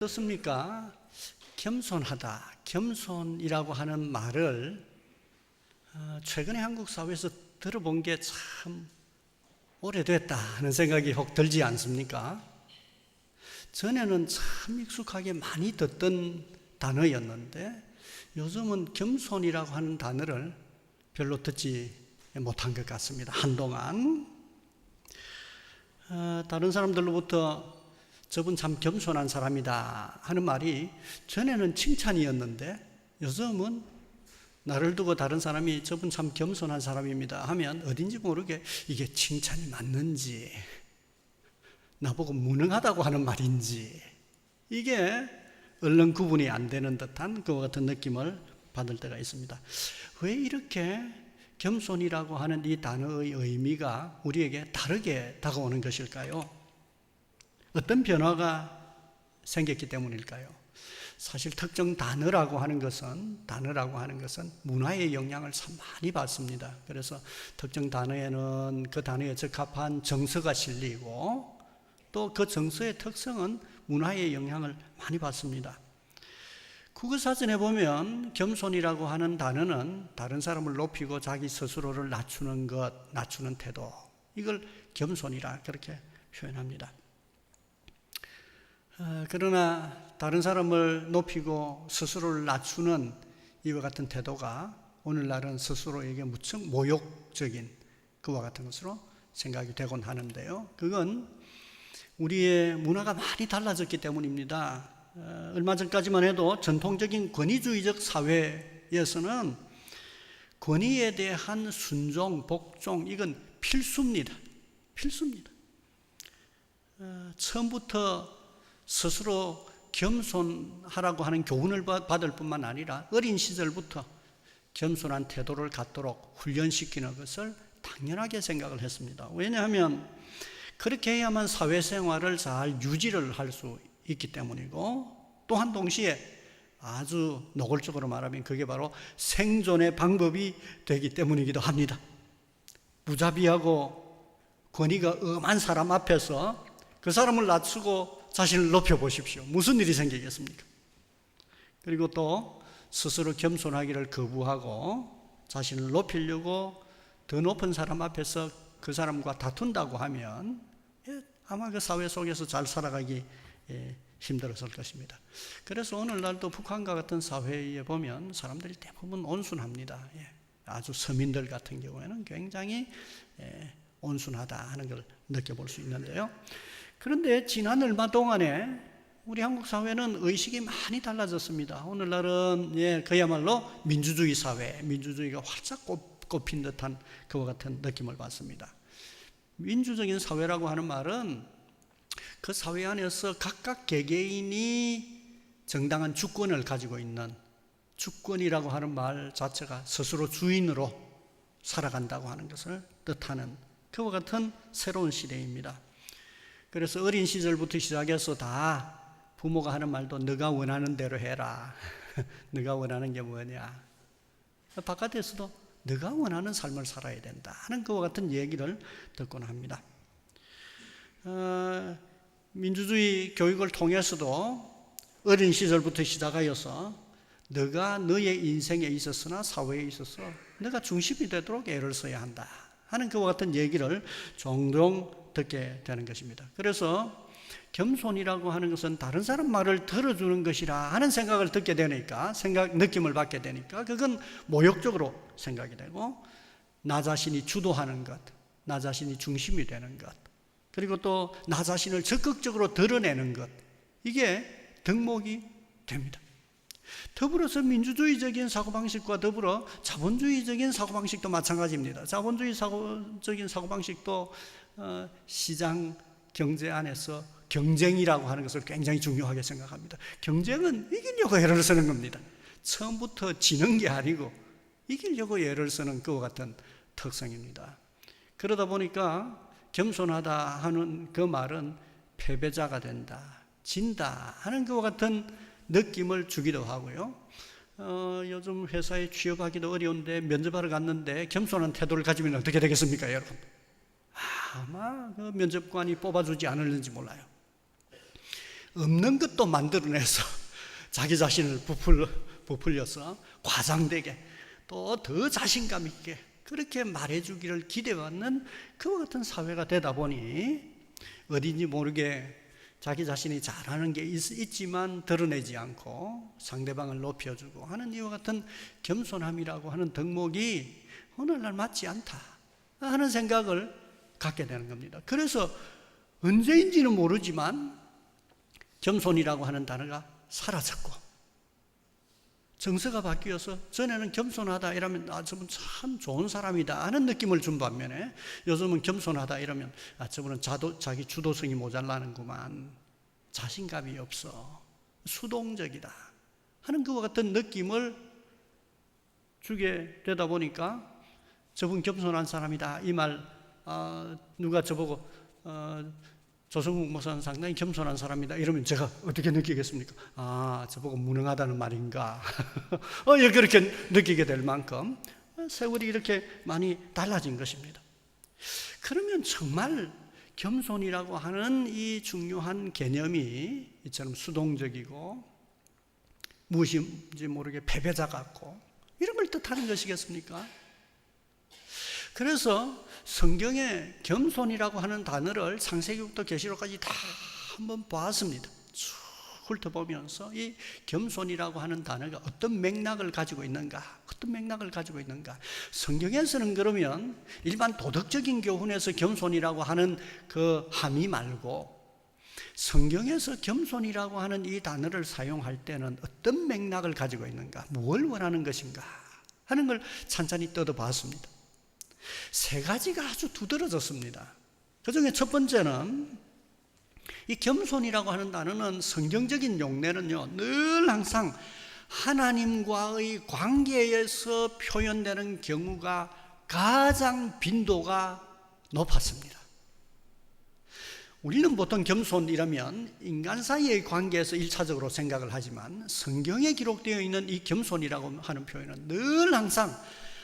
어떻습니까? 겸손하다, 겸손이라고 하는 말을 최근에 한국 사회에서 들어본 게 참 오래됐다 하는 생각이 혹 들지 않습니까? 전에는 참 익숙하게 많이 듣던 단어였는데 요즘은 겸손이라고 하는 단어를 별로 듣지 못한 것 같습니다. 한동안 다른 사람들로부터 저분 참 겸손한 사람이다 하는 말이 전에는 칭찬이었는데 요즘은 나를 두고 다른 사람이 저분 참 겸손한 사람입니다 하면 어딘지 모르게 이게 칭찬이 맞는지 나보고 무능하다고 하는 말인지 이게 얼른 구분이 안 되는 듯한 그와 같은 느낌을 받을 때가 있습니다. 왜 이렇게 겸손이라고 하는 이 단어의 의미가 우리에게 다르게 다가오는 것일까요? 어떤 변화가 생겼기 때문일까요? 사실 특정 단어라고 하는 것은 문화의 영향을 참 많이 받습니다. 그래서 특정 단어에는 그 단어에 적합한 정서가 실리고 또 그 정서의 특성은 문화의 영향을 많이 받습니다. 국어사전에 보면 겸손이라고 하는 단어는 다른 사람을 높이고 자기 스스로를 낮추는 것, 낮추는 태도, 이걸 겸손이라 그렇게 표현합니다. 그러나 다른 사람을 높이고 스스로를 낮추는 이와 같은 태도가 오늘날은 스스로에게 무척 모욕적인 그와 같은 것으로 생각이 되곤 하는데요. 그건 우리의 문화가 많이 달라졌기 때문입니다. 얼마 전까지만 해도 전통적인 권위주의적 사회에서는 권위에 대한 순종, 복종 이건 필수입니다. 처음부터 스스로 겸손하라고 하는 교훈을 받을 뿐만 아니라 어린 시절부터 겸손한 태도를 갖도록 훈련시키는 것을 당연하게 생각을 했습니다. 왜냐하면 그렇게 해야만 사회생활을 잘 유지를 할 수 있기 때문이고 또한 동시에 아주 노골적으로 말하면 그게 바로 생존의 방법이 되기 때문이기도 합니다. 무자비하고 권위가 엄한 사람 앞에서 그 사람을 낮추고 자신을 높여보십시오. 무슨 일이 생기겠습니까? 그리고 또 스스로 겸손하기를 거부하고 자신을 높이려고 더 높은 사람 앞에서 그 사람과 다툰다고 하면 아마 그 사회 속에서 잘 살아가기 힘들었을 것입니다. 그래서 오늘날도 북한과 같은 사회에 보면 사람들이 대부분 온순합니다. 아주 서민들 같은 경우에는 굉장히 온순하다 하는 걸 느껴볼 수 있는데요. 그런데 지난 얼마 동안에 우리 한국 사회는 의식이 많이 달라졌습니다. 오늘날은 그야말로 민주주의 사회, 민주주의가 활짝 꽃핀 듯한 그와 같은 느낌을 받습니다. 민주적인 사회라고 하는 말은 그 사회 안에서 각각 개개인이 정당한 주권을 가지고 있는, 주권이라고 하는 말 자체가 스스로 주인으로 살아간다고 하는 것을 뜻하는 그와 같은 새로운 시대입니다. 그래서 어린 시절부터 시작해서 다 부모가 하는 말도 네가 원하는 대로 해라. 네가 원하는 게 뭐냐. 바깥에서도 네가 원하는 삶을 살아야 된다 하는 그와 같은 얘기를 듣곤 합니다. 민주주의 교육을 통해서도 어린 시절부터 시작하여서 네가 너의 인생에 있어서나 사회에 있어서 네가 중심이 되도록 애를 써야 한다 하는 그와 같은 얘기를 종종 듣게 되는 것입니다. 그래서 겸손이라고 하는 것은 다른 사람 말을 들어주는 것이라 하는 생각을 듣게 되니까 느낌을 받게 되니까 그건 모욕적으로 생각이 되고 나 자신이 주도하는 것, 나 자신이 중심이 되는 것, 그리고 또 나 자신을 적극적으로 드러내는 것, 이게 덕목이 됩니다. 더불어서 민주주의적인 사고방식과 더불어 자본주의적인 사고방식도 마찬가지입니다. 자본주의적인 사고방식도 시장 경제 안에서 경쟁이라고 하는 것을 굉장히 중요하게 생각합니다. 경쟁은 이기려고 애를 쓰는 겁니다. 처음부터 지는 게 아니고 이기려고 애를 쓰는 그와 같은 특성입니다. 그러다 보니까 겸손하다 하는 그 말은 패배자가 된다, 진다 하는 그와 같은 느낌을 주기도 하고요. 요즘 회사에 취업하기도 어려운데 면접하러 갔는데 겸손한 태도를 가지면 어떻게 되겠습니까, 여러분? 아마 그 면접관이 뽑아주지 않을는지 몰라요. 없는 것도 만들어내서 자기 자신을 부풀려서 과장되게 또 더 자신감 있게 그렇게 말해주기를 기대받는 그와 같은 사회가 되다 보니 어딘지 모르게 자기 자신이 잘하는 게 있지만 드러내지 않고 상대방을 높여주고 하는 이와 같은 겸손함이라고 하는 덕목이 오늘날 맞지 않다 하는 생각을 갖게 되는 겁니다. 그래서 언제인지는 모르지만 겸손이라고 하는 단어가 사라졌고 정서가 바뀌어서 전에는 겸손하다 이러면 저분 참 좋은 사람이다 하는 느낌을 준 반면에 요즘은 겸손하다 이러면 저분은 자기 주도성이 모자라는구만, 자신감이 없어, 수동적이다 하는 그와 같은 느낌을 주게 되다 보니까 저분 겸손한 사람이다 이 말 누가 저보고 조성국 목사는 상당히 겸손한 사람이다 이러면 제가 어떻게 느끼겠습니까? 저보고 무능하다는 말인가? 그렇게 느끼게 될 만큼 세월이 이렇게 많이 달라진 것입니다. 그러면 정말 겸손이라고 하는 이 중요한 개념이 이처럼 수동적이고 무엇인지 모르게 패배자 같고 이런 걸 뜻하는 것이겠습니까? 그래서 성경에 겸손이라고 하는 단어를 창세기부터 계시록까지 다 한번 보았습니다. 쭉 훑어보면서 이 겸손이라고 하는 단어가 어떤 맥락을 가지고 있는가, 성경에서는 그러면 일반 도덕적인 교훈에서 겸손이라고 하는 그 함의 말고 성경에서 겸손이라고 하는 이 단어를 사용할 때는 어떤 맥락을 가지고 있는가, 뭘 원하는 것인가 하는 걸 찬찬히 뜯어봤습니다. 세 가지가 아주 두드러졌습니다. 그 중에 첫 번째는 이 겸손이라고 하는 단어는 성경적인 용례는요, 늘 항상 하나님과의 관계에서 표현되는 경우가 가장 빈도가 높았습니다. 우리는 보통 겸손이라면 인간 사이의 관계에서 1차적으로 생각을 하지만 성경에 기록되어 있는 이 겸손이라고 하는 표현은 늘 항상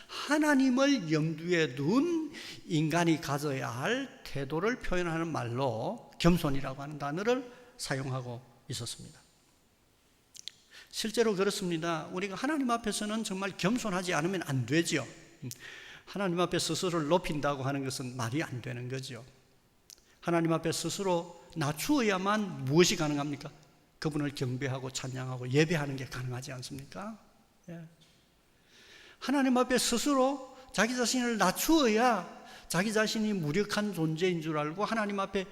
하나님을 염두에 둔 인간이 가져야 할 태도를 표현하는 말로 겸손이라고 하는 단어를 사용하고 있었습니다. 실제로 그렇습니다. 우리가 하나님 앞에서는 정말 겸손하지 않으면 안 되죠. 하나님 앞에 스스로를 높인다고 하는 것은 말이 안 되는 거죠. 하나님 앞에 스스로 낮추어야만 무엇이 가능합니까? 그분을 경배하고 찬양하고 예배하는 게 가능하지 않습니까? 하나님 앞에 스스로 자기 자신을 낮추어야 자기 자신이 무력한 존재인 줄 알고 하나님 앞에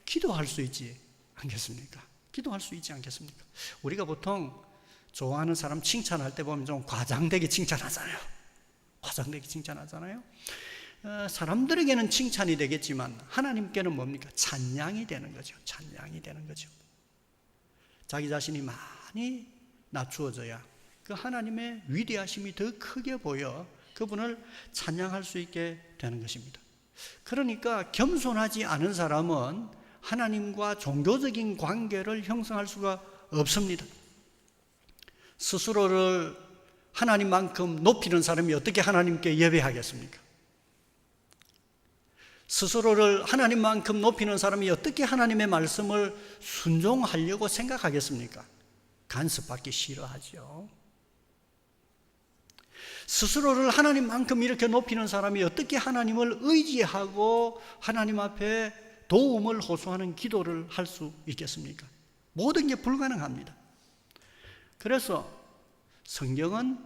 기도할 수 있지 않겠습니까? 우리가 보통 좋아하는 사람 칭찬할 때 보면 좀 과장되게 칭찬하잖아요. 사람들에게는 칭찬이 되겠지만 하나님께는 뭡니까? 찬양이 되는 거죠. 자기 자신이 많이 낮추어져야 그 하나님의 위대하심이 더 크게 보여 그분을 찬양할 수 있게 되는 것입니다. 그러니까 겸손하지 않은 사람은 하나님과 종교적인 관계를 형성할 수가 없습니다. 스스로를 하나님만큼 높이는 사람이 어떻게 하나님께 예배하겠습니까? 스스로를 하나님만큼 높이는 사람이 어떻게 하나님의 말씀을 순종하려고 생각하겠습니까? 간섭받기 싫어하죠. 스스로를 하나님만큼 이렇게 높이는 사람이 어떻게 하나님을 의지하고 하나님 앞에 도움을 호소하는 기도를 할 수 있겠습니까? 모든 게 불가능합니다. 그래서 성경은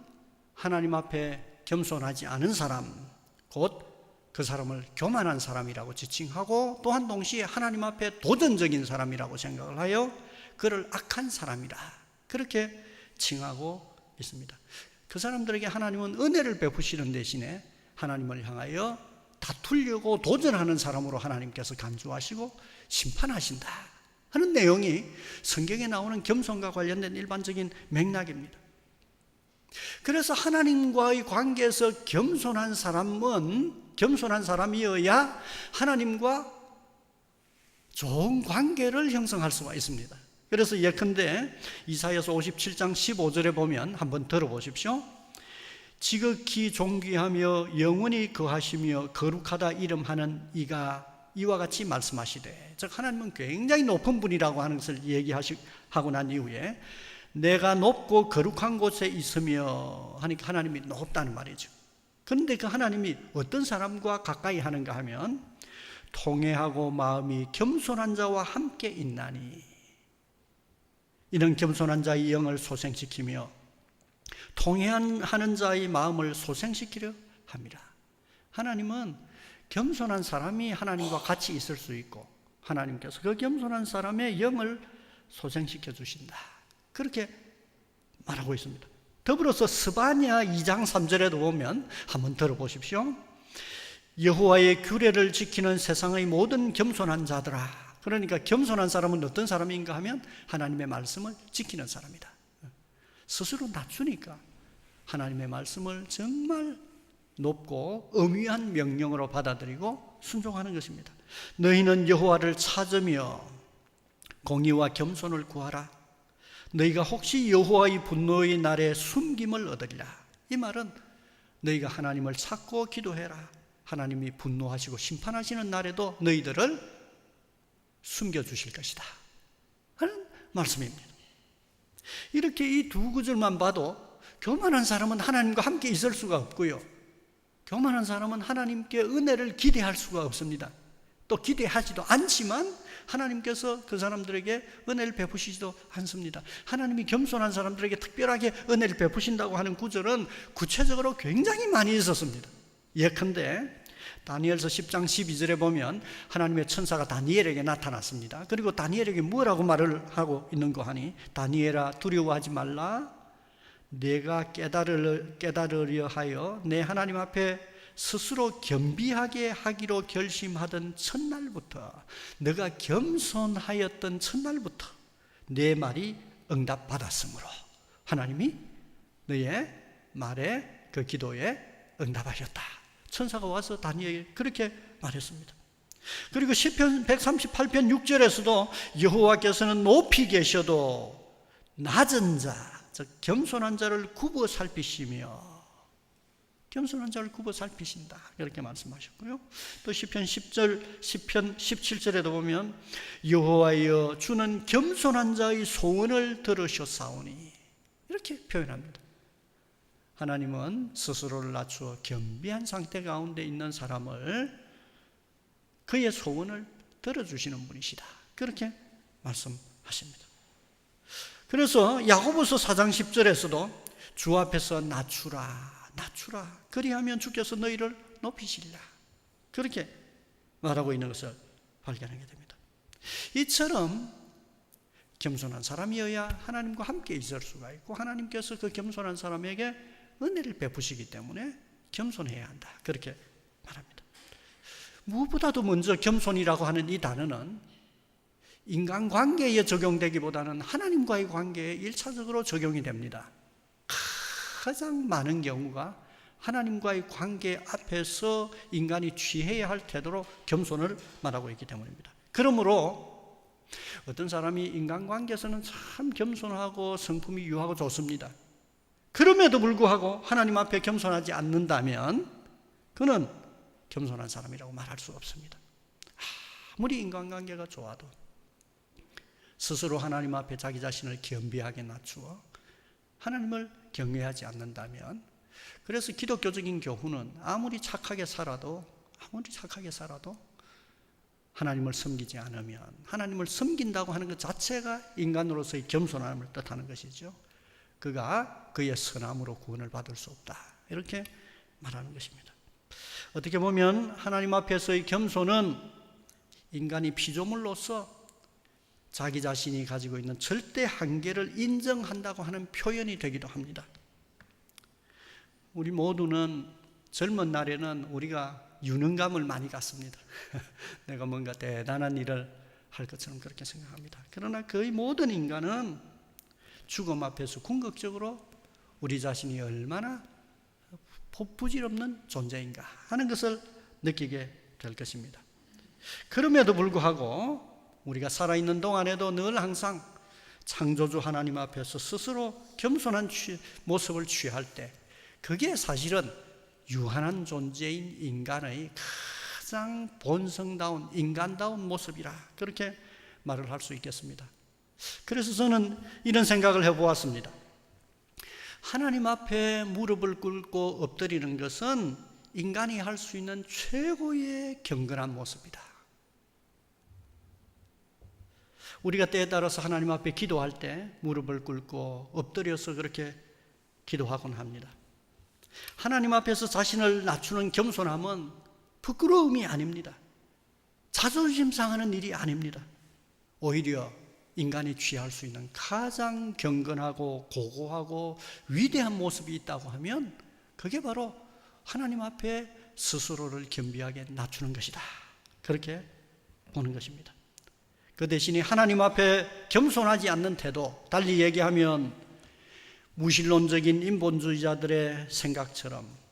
하나님 앞에 겸손하지 않은 사람, 곧 그 사람을 교만한 사람이라고 지칭하고 또한 동시에 하나님 앞에 도전적인 사람이라고 생각을 하여 그를 악한 사람이라 그렇게 칭하고 있습니다. 그 사람들에게 하나님은 은혜를 베푸시는 대신에 하나님을 향하여 다투려고 도전하는 사람으로 하나님께서 간주하시고 심판하신다 하는 내용이 성경에 나오는 겸손과 관련된 일반적인 맥락입니다. 그래서 하나님과의 관계에서 겸손한 사람이어야 하나님과 좋은 관계를 형성할 수가 있습니다. 그래서 예컨대 이사야서 57장 15절에 보면 한번 들어보십시오. 지극히 존귀하며 영원히 거하시며 거룩하다 이름하는 이가 이와 같이 말씀하시되, 즉 하나님은 굉장히 높은 분이라고 하는 것을 얘기하고 난 이후에 내가 높고 거룩한 곳에 있으며 하니까 하나님이 높다는 말이죠. 그런데 그 하나님이 어떤 사람과 가까이 하는가 하면 통회하고 마음이 겸손한 자와 함께 있나니, 이는 겸손한 자의 영을 소생시키며 통회하는 자의 마음을 소생시키려 합니다. 하나님은 겸손한 사람이 하나님과 같이 있을 수 있고 하나님께서 그 겸손한 사람의 영을 소생시켜 주신다, 그렇게 말하고 있습니다. 더불어서 스바냐 2장 3절에도 보면 한번 들어보십시오. 여호와의 규례를 지키는 세상의 모든 겸손한 자들아. 그러니까 겸손한 사람은 어떤 사람인가 하면 하나님의 말씀을 지키는 사람이다. 스스로 낮추니까 하나님의 말씀을 정말 높고 엄위한 명령으로 받아들이고 순종하는 것입니다. 너희는 여호와를 찾으며 공의와 겸손을 구하라. 너희가 혹시 여호와의 분노의 날에 숨김을 얻으리라. 이 말은 너희가 하나님을 찾고 기도해라. 하나님이 분노하시고 심판하시는 날에도 너희들을 숨겨주실 것이다 하는 말씀입니다. 이렇게 이 두 구절만 봐도 교만한 사람은 하나님과 함께 있을 수가 없고요, 교만한 사람은 하나님께 은혜를 기대할 수가 없습니다. 또 기대하지도 않지만 하나님께서 그 사람들에게 은혜를 베푸시지도 않습니다. 하나님이 겸손한 사람들에게 특별하게 은혜를 베푸신다고 하는 구절은 구체적으로 굉장히 많이 있었습니다. 예컨대 다니엘서 10장 12절에 보면 하나님의 천사가 다니엘에게 나타났습니다. 그리고 다니엘에게 뭐라고 말을 하고 있는 거 하니, 다니엘아 두려워하지 말라. 내가 깨달으려 하여 내 하나님 앞에 스스로 겸비하게 하기로 결심하던 첫날부터, 너가 겸손하였던 첫날부터 내 말이 응답받았으므로 하나님이 너의 말에, 그 기도에 응답하셨다. 천사가 와서 다니엘에게 그렇게 말했습니다. 그리고 시편 138편 6절에서도 여호와께서는 높이 계셔도 낮은 자, 즉 겸손한 자를 굽어 살피시며, 겸손한 자를 굽어 살피신다, 그렇게 말씀하셨고요. 또 시편 17절에도 보면 여호와여 주는 겸손한 자의 소원을 들으셨사오니, 이렇게 표현합니다. 하나님은 스스로를 낮추어 겸비한 상태 가운데 있는 사람을, 그의 소원을 들어주시는 분이시다, 그렇게 말씀하십니다. 그래서 야고보서 4장 10절에서도 주 앞에서 낮추라 그리하면 주께서 너희를 높이시리라, 그렇게 말하고 있는 것을 발견하게 됩니다. 이처럼 겸손한 사람이어야 하나님과 함께 있을 수가 있고 하나님께서 그 겸손한 사람에게 은혜를 베푸시기 때문에 겸손해야 한다, 그렇게 말합니다. 무엇보다도 먼저 겸손이라고 하는 이 단어는 인간관계에 적용되기보다는 하나님과의 관계에 1차적으로 적용이 됩니다. 가장 많은 경우가 하나님과의 관계 앞에서 인간이 취해야 할 태도로 겸손을 말하고 있기 때문입니다. 그러므로 어떤 사람이 인간관계에서는 참 겸손하고 성품이 유하고 좋습니다. 그럼에도 불구하고 하나님 앞에 겸손하지 않는다면 그는 겸손한 사람이라고 말할 수 없습니다. 아무리 인간관계가 좋아도 스스로 하나님 앞에 자기 자신을 겸비하게 낮추어 하나님을 경외하지 않는다면, 그래서 기독교적인 교훈은 아무리 착하게 살아도 하나님을 섬기지 않으면, 하나님을 섬긴다고 하는 것 자체가 인간으로서의 겸손함을 뜻하는 것이죠. 그가 그의 선함으로 구원을 받을 수 없다, 이렇게 말하는 것입니다. 어떻게 보면 하나님 앞에서의 겸손은 인간이 피조물로서 자기 자신이 가지고 있는 절대 한계를 인정한다고 하는 표현이 되기도 합니다. 우리 모두는 젊은 날에는 우리가 유능감을 많이 갖습니다. 내가 뭔가 대단한 일을 할 것처럼 그렇게 생각합니다. 그러나 거의 모든 인간은 죽음 앞에서 궁극적으로 우리 자신이 얼마나 부질없는 존재인가 하는 것을 느끼게 될 것입니다. 그럼에도 불구하고 우리가 살아있는 동안에도 늘 항상 창조주 하나님 앞에서 스스로 겸손한 모습을 취할 때, 그게 사실은 유한한 존재인 인간의 가장 본성다운 인간다운 모습이라 그렇게 말을 할 수 있겠습니다. 그래서 저는 이런 생각을 해보았습니다. 하나님 앞에 무릎을 꿇고 엎드리는 것은 인간이 할 수 있는 최고의 경건한 모습이다. 우리가 때에 따라서 하나님 앞에 기도할 때 무릎을 꿇고 엎드려서 그렇게 기도하곤 합니다. 하나님 앞에서 자신을 낮추는 겸손함은 부끄러움이 아닙니다. 자존심 상하는 일이 아닙니다. 오히려 인간이 취할 수 있는 가장 경건하고 고고하고 위대한 모습이 있다고 하면 그게 바로 하나님 앞에 스스로를 겸비하게 낮추는 것이다. 그렇게 보는 것입니다. 그 대신에 하나님 앞에 겸손하지 않는 태도, 달리 얘기하면 무신론적인 인본주의자들의 생각처럼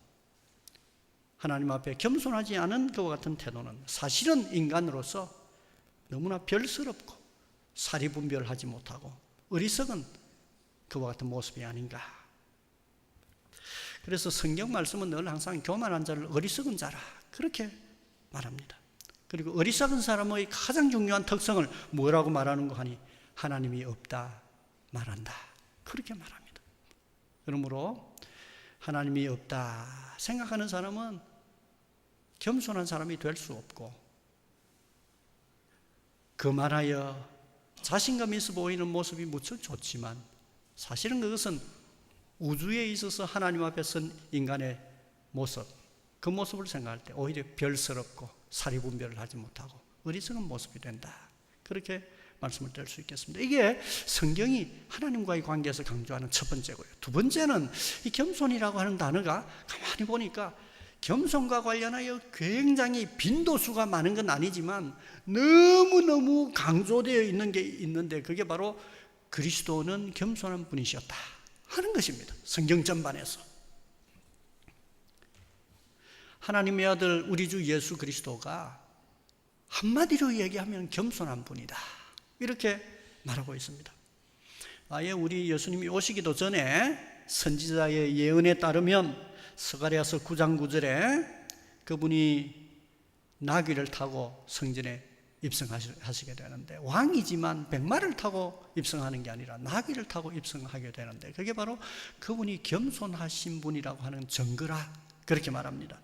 하나님 앞에 겸손하지 않은 그와 같은 태도는 사실은 인간으로서 너무나 별스럽고 사리분별하지 못하고 어리석은 그와 같은 모습이 아닌가. 그래서 성경 말씀은 늘 항상 교만한 자를 어리석은 자라 그렇게 말합니다. 그리고 어리석은 사람의 가장 중요한 특성을 뭐라고 말하는가 하니 하나님이 없다 말한다 그렇게 말합니다. 그러므로 하나님이 없다 생각하는 사람은 겸손한 사람이 될 수 없고 그만하여 자신감 있어 보이는 모습이 무척 좋지만 사실은 그것은 우주에 있어서 하나님 앞에 선 인간의 모습, 그 모습을 생각할 때 오히려 별스럽고 사리분별을 하지 못하고 어리석은 모습이 된다. 그렇게 말씀을 드릴 수 있겠습니다. 이게 성경이 하나님과의 관계에서 강조하는 첫 번째고요. 두 번째는 이 겸손이라고 하는 단어가 가만히 보니까 겸손과 관련하여 굉장히 빈도수가 많은 건 아니지만 너무너무 강조되어 있는 게 있는데 그게 바로 그리스도는 겸손한 분이셨다 하는 것입니다. 성경 전반에서. 하나님의 아들 우리 주 예수 그리스도가 한마디로 얘기하면 겸손한 분이다. 이렇게 말하고 있습니다. 아예 우리 예수님이 오시기도 전에 선지자의 예언에 따르면 스가랴서 9장 9절에 그분이 나귀를 타고 성전에 입성하시게 되는데 왕이지만 백마를 타고 입성하는 게 아니라 나귀를 타고 입성하게 되는데 그게 바로 그분이 겸손하신 분이라고 하는 증거라 그렇게 말합니다.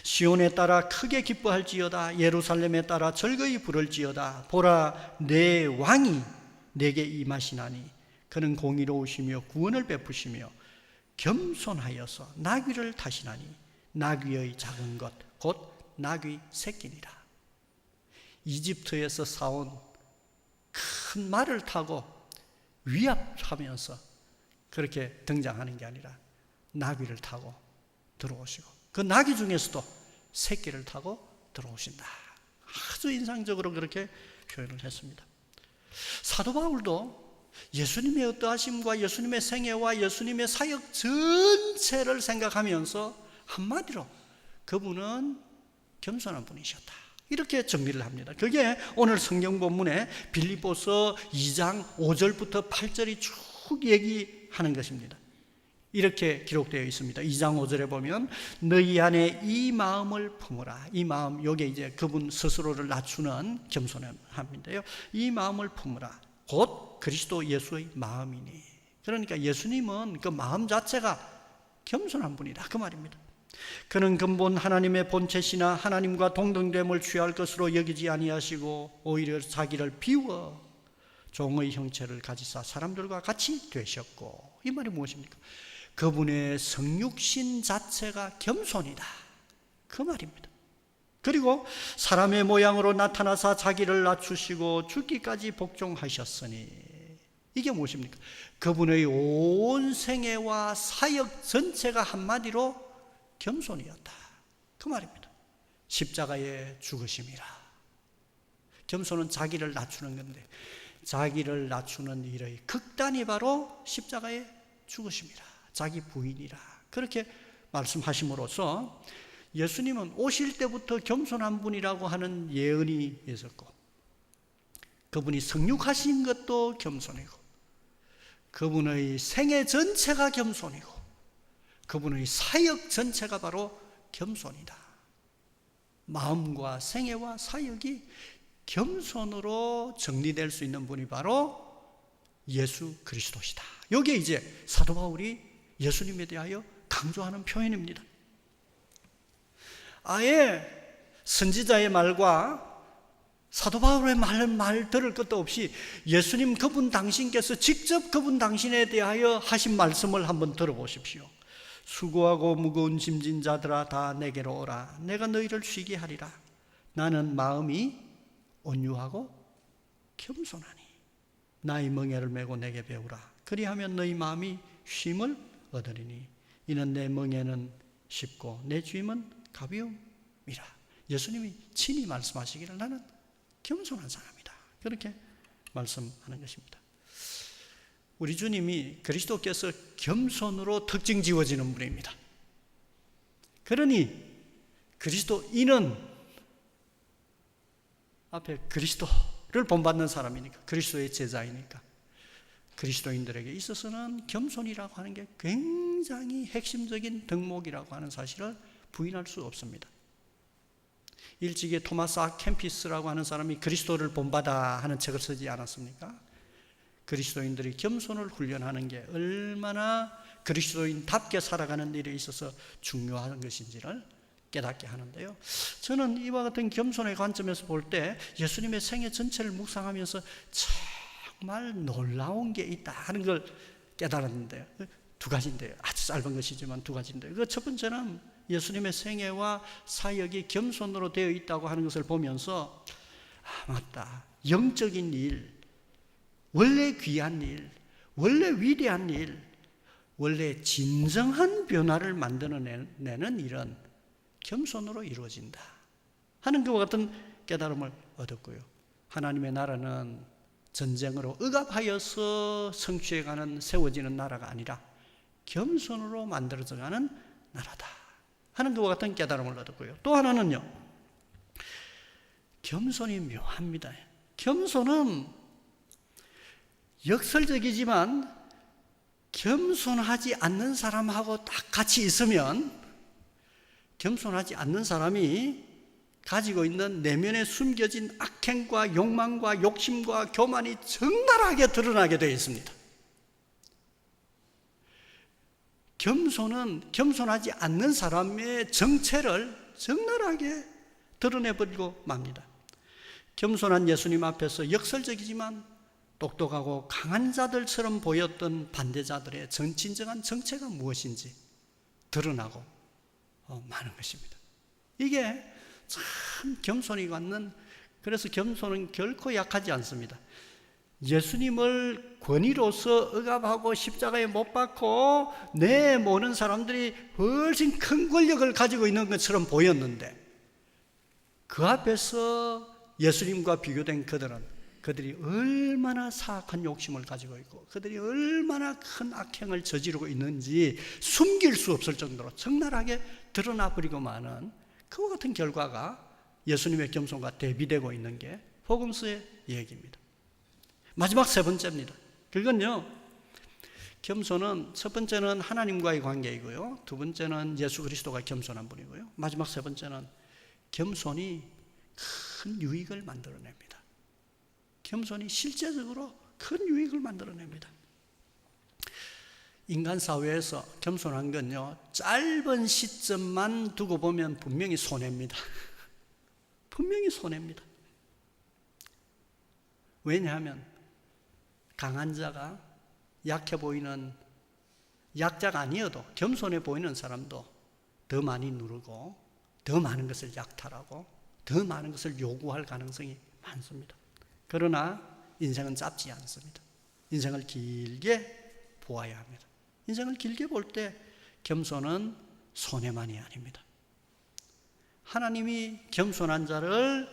시온에 따라 크게 기뻐할지어다 예루살렘에 따라 즐거이 부를지어다 보라 내 왕이 내게 임하시나니 그는 공의로우시며 구원을 베푸시며 겸손하여서 나귀를 타시나니 나귀의 작은 것 곧 나귀 새끼니라. 이집트에서 사온 큰 말을 타고 위압하면서 그렇게 등장하는 게 아니라 나귀를 타고 들어오시고 그 나귀 중에서도 새끼를 타고 들어오신다. 아주 인상적으로 그렇게 표현을 했습니다. 사도 바울도 예수님의 어떠하심과 예수님의 생애와 예수님의 사역 전체를 생각하면서 한마디로 그분은 겸손한 분이셨다. 이렇게 정리를 합니다. 그게 오늘 성경 본문에 빌립보서 2장 5절부터 8절이 쭉 얘기하는 것입니다. 이렇게 기록되어 있습니다. 2장 5절에 보면 너희 안에 이 마음을 품으라. 이 마음, 요게 이제 그분 스스로를 낮추는 겸손함인데요. 이 마음을 품으라. 곧 그리스도 예수의 마음이니. 그러니까 예수님은 그 마음 자체가 겸손한 분이다. 그 말입니다. 그는 근본 하나님의 본체시나 하나님과 동등됨을 취할 것으로 여기지 아니하시고 오히려 자기를 비워 종의 형체를 가지사 사람들과 같이 되셨고. 이 말이 무엇입니까? 그분의 성육신 자체가 겸손이다. 그 말입니다. 그리고 사람의 모양으로 나타나사 자기를 낮추시고 죽기까지 복종하셨으니. 이게 무엇입니까? 그분의 온 생애와 사역 전체가 한마디로 겸손이었다. 그 말입니다. 십자가에 죽으심이라. 겸손은 자기를 낮추는 건데 자기를 낮추는 일의 극단이 바로 십자가에 죽으심이라. 자기 부인이라. 그렇게 말씀하심으로써 예수님은 오실 때부터 겸손한 분이라고 하는 예언이 있었고 그분이 성육하신 것도 겸손이고 그분의 생애 전체가 겸손이고, 그분의 사역 전체가 바로 겸손이다. 마음과 생애와 사역이 겸손으로 정리될 수 있는 분이 바로 예수 그리스도시다. 이게 이제 사도 바울이 예수님에 대하여 강조하는 표현입니다. 아예 선지자의 말과 사도 바울의 말 들을 것도 없이 예수님 그분 당신께서 직접 그분 당신에 대하여 하신 말씀을 한번 들어보십시오. 수고하고 무거운 짐진 자들아 다 내게로 오라. 내가 너희를 쉬게 하리라. 나는 마음이 온유하고 겸손하니 나의 멍에를 메고 내게 배우라. 그리하면 너희 마음이 쉼을 얻으리니 이는 내 멍에는 쉽고 내 주임은 가벼움이라. 예수님이 친히 말씀하시기를 나는 겸손한 사람이다. 그렇게 말씀하는 것입니다. 우리 주님이 그리스도께서 겸손으로 특징 지어지는 분입니다. 그러니 그리스도인은 앞에 그리스도를 본받는 사람이니까, 그리스도의 제자이니까 그리스도인들에게 있어서는 겸손이라고 하는 게 굉장히 핵심적인 덕목이라고 하는 사실을 부인할 수 없습니다. 일찍이 토마스 아 캠피스라고 하는 사람이 그리스도를 본받아 하는 책을 쓰지 않았습니까? 그리스도인들이 겸손을 훈련하는 게 얼마나 그리스도인답게 살아가는 일에 있어서 중요한 것인지를 깨닫게 하는데요. 저는 이와 같은 겸손의 관점에서 볼 때 예수님의 생애 전체를 묵상하면서 정말 놀라운 게 있다 하는 걸 깨달았는데요. 두 가지인데요. 아주 짧은 것이지만 두 가지인데요. 그 첫 번째는 예수님의 생애와 사역이 겸손으로 되어 있다고 하는 것을 보면서 맞다. 영적인 일, 원래 귀한 일, 원래 위대한 일, 원래 진정한 변화를 만들어내는 일은 겸손으로 이루어진다 하는 것과 같은 깨달음을 얻었고요. 하나님의 나라는 전쟁으로 억압하여서 성취해가는 세워지는 나라가 아니라 겸손으로 만들어져가는 나라다 하는 것과 같은 깨달음을 얻었고요. 또 하나는요, 겸손이 묘합니다. 겸손은 역설적이지만 겸손하지 않는 사람하고 딱 같이 있으면 겸손하지 않는 사람이 가지고 있는 내면에 숨겨진 악행과 욕망과 욕심과 교만이 적나라하게 드러나게 되어 있습니다. 겸손은 겸손하지 않는 사람의 정체를 적나라하게 드러내버리고 맙니다. 겸손한 예수님 앞에서 역설적이지만 똑똑하고 강한 자들처럼 보였던 반대자들의 진정한 정체가 무엇인지 드러나고 많은 것입니다. 이게 참 겸손이 갖는, 그래서 겸손은 결코 약하지 않습니다. 예수님을 권위로서 억압하고 십자가에 못 박고 내모는 사람들이 훨씬 큰 권력을 가지고 있는 것처럼 보였는데 그 앞에서 예수님과 비교된 그들이 얼마나 사악한 욕심을 가지고 있고 그들이 얼마나 큰 악행을 저지르고 있는지 숨길 수 없을 정도로 적나라하게 드러나 버리고 마는 그와 같은 결과가 예수님의 겸손과 대비되고 있는 게 복음서의 얘기입니다. 마지막 세 번째입니다. 그건요, 겸손은 첫 번째는 하나님과의 관계이고요, 두 번째는 예수 그리스도가 겸손한 분이고요, 마지막 세 번째는 겸손이 큰 유익을 만들어냅니다. 겸손이 실제적으로 큰 유익을 만들어냅니다. 인간 사회에서 겸손한 건요, 짧은 시점만 두고 보면 분명히 손해입니다. 분명히 손해입니다. 왜냐하면 강한 자가 약해 보이는, 약자가 아니어도 겸손해 보이는 사람도 더 많이 누르고 더 많은 것을 약탈하고 더 많은 것을 요구할 가능성이 많습니다. 그러나 인생은 짧지 않습니다. 인생을 길게 보아야 합니다. 인생을 길게 볼 때 겸손은 손해만이 아닙니다. 하나님이 겸손한 자를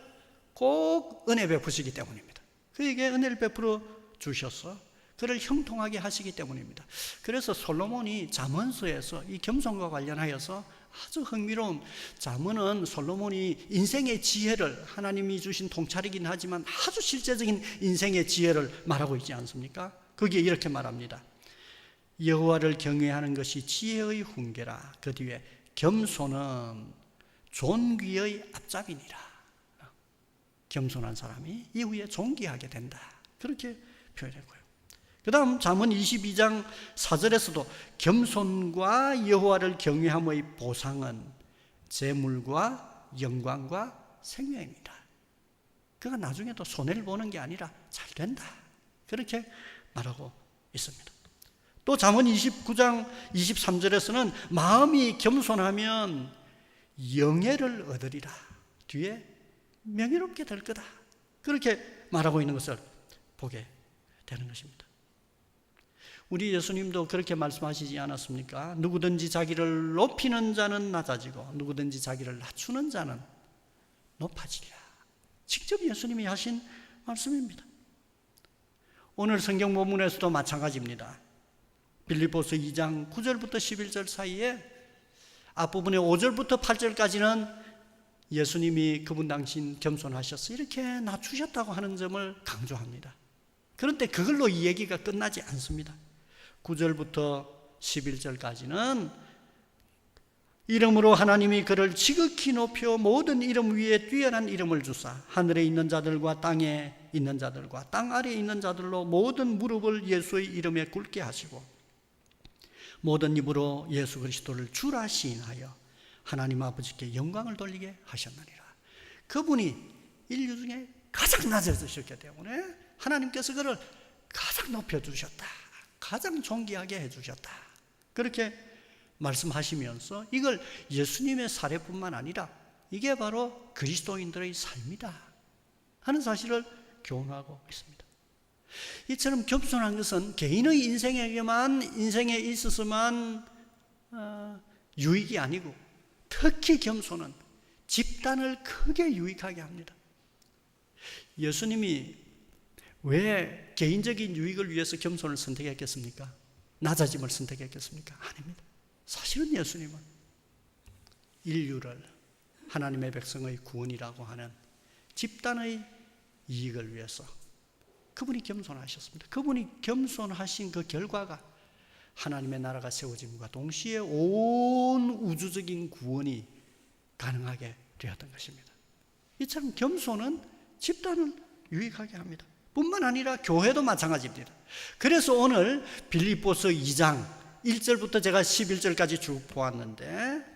꼭 은혜 베푸시기 때문입니다. 그에게 은혜를 베풀어 주셔서 그를 형통하게 하시기 때문입니다. 그래서 솔로몬이 잠언서에서 이 겸손과 관련하여서 아주 흥미로운, 잠언은 솔로몬이 인생의 지혜를, 하나님이 주신 통찰이긴 하지만 아주 실제적인 인생의 지혜를 말하고 있지 않습니까? 거기에 이렇게 말합니다. 여호와를 경외하는 것이 지혜의 훈계라. 그 뒤에 겸손은 존귀의 앞잡이니라. 겸손한 사람이 이후에 존귀하게 된다. 그렇게 표현했고요. 그 다음 잠언 22장 4절에서도 겸손과 여호와를 경외함의 보상은 재물과 영광과 생명입니다. 그가 나중에도 손해를 보는 게 아니라 잘 된다. 그렇게 말하고 있습니다. 또 잠언 29장 23절에서는 마음이 겸손하면 영예를 얻으리라. 뒤에 명예롭게 될 거다. 그렇게 말하고 있는 것을 보게 되는 것입니다. 우리 예수님도 그렇게 말씀하시지 않았습니까? 누구든지 자기를 높이는 자는 낮아지고 누구든지 자기를 낮추는 자는 높아지리라. 직접 예수님이 하신 말씀입니다. 오늘 성경 본문에서도 마찬가지입니다. 빌립보서 2장 9절부터 11절 사이에 앞부분에 5절부터 8절까지는 예수님이 그분 당신 겸손하셔서 이렇게 낮추셨다고 하는 점을 강조합니다. 그런데 그걸로 이 얘기가 끝나지 않습니다. 9절부터 11절까지는 이름으로 하나님이 그를 지극히 높여 모든 이름 위에 뛰어난 이름을 주사 하늘에 있는 자들과 땅에 있는 자들과 땅 아래에 있는 자들로 모든 무릎을 예수의 이름에 꿇게 하시고 모든 입으로 예수 그리스도를 주라 시인하여 하나님 아버지께 영광을 돌리게 하셨느니라. 그분이 인류 중에 가장 낮아지셨기 때문에 하나님께서 그를 가장 높여주셨다. 가장 존귀하게 해주셨다. 그렇게 말씀하시면서 이걸 예수님의 사례뿐만 아니라 이게 바로 그리스도인들의 삶이다 하는 사실을 교훈하고 있습니다. 이처럼 겸손한 것은 개인의 인생에 있어서만 유익이 아니고 특히 겸손은 집단을 크게 유익하게 합니다. 예수님이 왜 개인적인 유익을 위해서 겸손을 선택했겠습니까? 낮아짐을 선택했겠습니까? 아닙니다. 사실은 예수님은 인류를 하나님의 백성의 구원이라고 하는 집단의 이익을 위해서 그분이 겸손하셨습니다. 그분이 겸손하신 그 결과가 하나님의 나라가 세워짐과 동시에 온 우주적인 구원이 가능하게 되었던 것입니다. 이처럼 겸손은 집단을 유익하게 합니다. 뿐만 아니라 교회도 마찬가지입니다. 그래서 오늘 빌립보서 2장 1절부터 제가 11절까지 쭉 보았는데